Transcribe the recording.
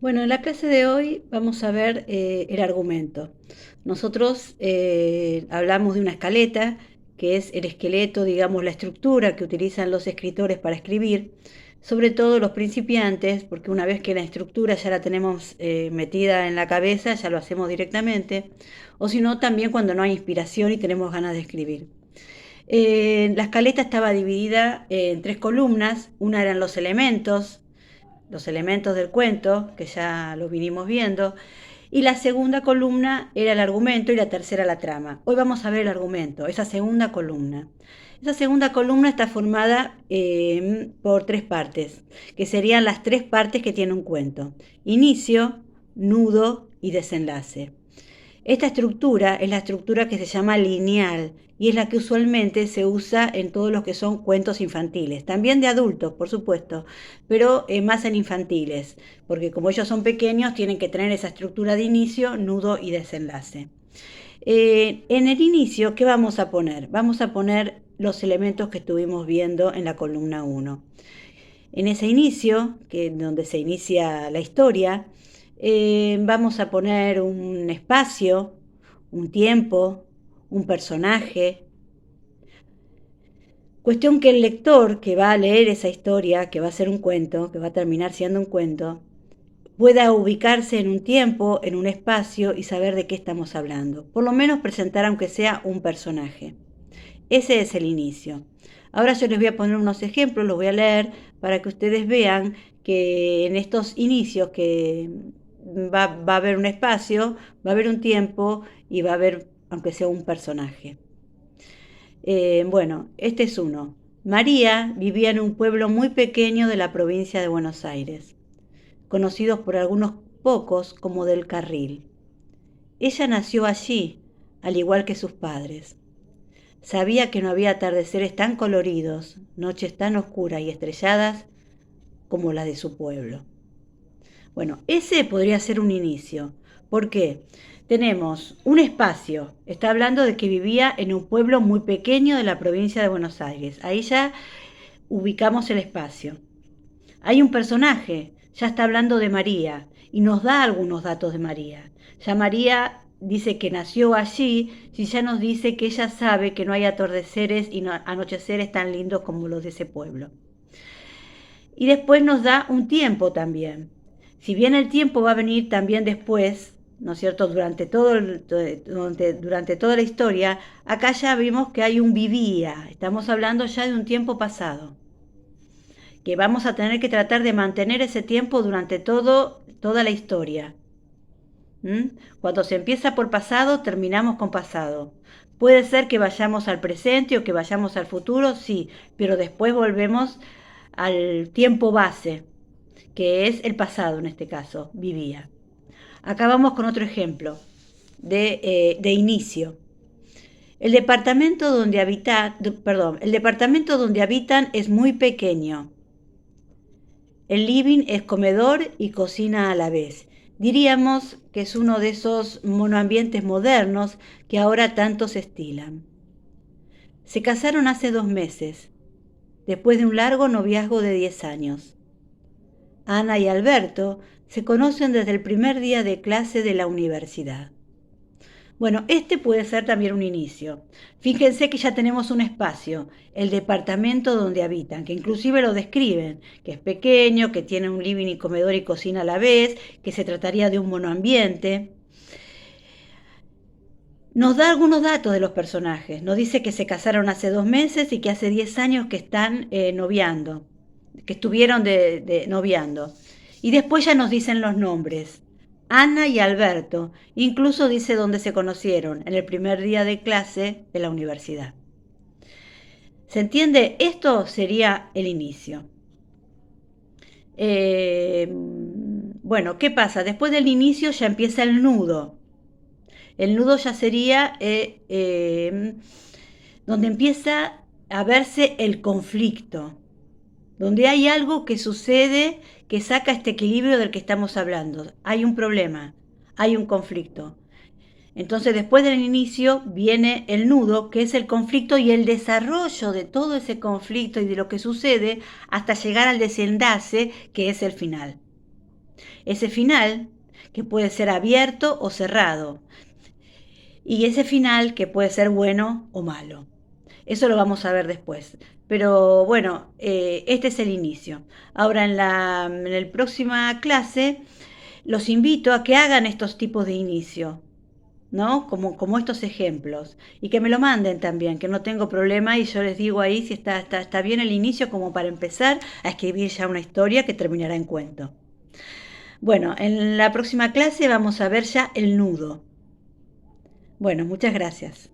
Bueno, en la clase de hoy vamos a ver el argumento. Nosotros hablamos de una escaleta, que es el esqueleto, digamos, la estructura que utilizan los escritores para escribir, sobre todo los principiantes, porque una vez que la estructura ya la tenemos metida en la cabeza, ya lo hacemos directamente, o si no, también cuando no hay inspiración y tenemos ganas de escribir. La escaleta estaba dividida en tres columnas, una eran los elementos del cuento, que ya lo vinimos viendo, y la segunda columna era el argumento y la tercera la trama. Hoy vamos a ver el argumento, esa segunda columna. Esa segunda columna está formada por tres partes, que serían las tres partes que tiene un cuento: inicio, nudo y desenlace. Esta estructura es la estructura que se llama lineal y es la que usualmente se usa en todos los que son cuentos infantiles, también de adultos, por supuesto, pero más en infantiles, porque como ellos son pequeños tienen que tener esa estructura de inicio, nudo y desenlace. En el inicio, ¿qué vamos a poner? Vamos a poner los elementos que estuvimos viendo en la columna 1. En ese inicio, que donde se inicia la historia, vamos a poner un espacio, un tiempo, un personaje. Cuestión que el lector que va a leer esa historia, que va a ser un cuento, que va a terminar siendo un cuento, pueda ubicarse en un tiempo, en un espacio y saber de qué estamos hablando. Por lo menos presentar aunque sea un personaje. Ese es el inicio. Ahora yo les voy a poner unos ejemplos, los voy a leer para que ustedes vean que en estos inicios que va a haber un espacio, va a haber un tiempo y va a haber, aunque sea un personaje. Bueno, este es uno. María vivía en un pueblo muy pequeño de la provincia de Buenos Aires, conocidos por algunos pocos como del Carril. Ella nació allí, al igual que sus padres. Sabía que no había atardeceres tan coloridos, noches tan oscuras y estrelladas como las de su pueblo. Bueno, ese podría ser un inicio. ¿Por qué? Tenemos un espacio. Está hablando de que vivía en un pueblo muy pequeño de la provincia de Buenos Aires. Ahí ya ubicamos el espacio. Hay un personaje. Ya está hablando de María y nos da algunos datos de María. Ya María dice que nació allí, si ya nos dice que ella sabe que no hay atardeceres y anocheceres tan lindos como los de ese pueblo. Y después nos da un tiempo también. Si bien el tiempo va a venir también después, ¿no es cierto? Durante toda la historia, acá ya vimos que hay un vivía. Estamos hablando ya de un tiempo pasado, que vamos a tener que tratar de mantener ese tiempo durante toda la historia. ¿Mm? Cuando se empieza por pasado, terminamos con pasado. Puede ser que vayamos al presente o que vayamos al futuro, sí, pero después volvemos al tiempo base, que es el pasado en este caso, vivía. Acá vamos con otro ejemplo de inicio. El departamento donde habitan es muy pequeño. El living es comedor y cocina a la vez. Diríamos que es uno de esos monoambientes modernos que ahora tanto se estilan. Se casaron hace 2 meses, después de un largo noviazgo de 10 años. Ana y Alberto se conocen desde el primer día de clase de la universidad. Bueno, este puede ser también un inicio. Fíjense que ya tenemos un espacio, el departamento donde habitan, que inclusive lo describen, que es pequeño, que tiene un living y comedor y cocina a la vez, que se trataría de un monoambiente. Nos da algunos datos de los personajes. Nos dice que se casaron hace 2 meses y que hace 10 años que están noviando, que estuvieron de noviando. Y después ya nos dicen los nombres. Ana y Alberto. Incluso dice dónde se conocieron, en el primer día de clase de la universidad. ¿Se entiende? Esto sería el inicio. Bueno, ¿qué pasa? Después del inicio ya empieza el nudo. El nudo ya sería donde empieza a verse el conflicto, donde hay algo que sucede que saca este equilibrio del que estamos hablando. Hay un problema, hay un conflicto. Entonces, después del inicio viene el nudo, que es el conflicto y el desarrollo de todo ese conflicto y de lo que sucede hasta llegar al desenlace, que es el final. ese final que puede ser abierto o cerrado, y ese final que puede ser bueno o malo. Eso lo vamos a ver después. Pero bueno, este es el inicio. Ahora en la próxima clase los invito a que hagan estos tipos de inicio, ¿no? Como estos ejemplos. Y que me lo manden también, que no tengo problema y yo les digo ahí si está bien el inicio como para empezar a escribir ya una historia que terminará en cuento. Bueno, en la próxima clase vamos a ver ya el nudo. Bueno, muchas gracias.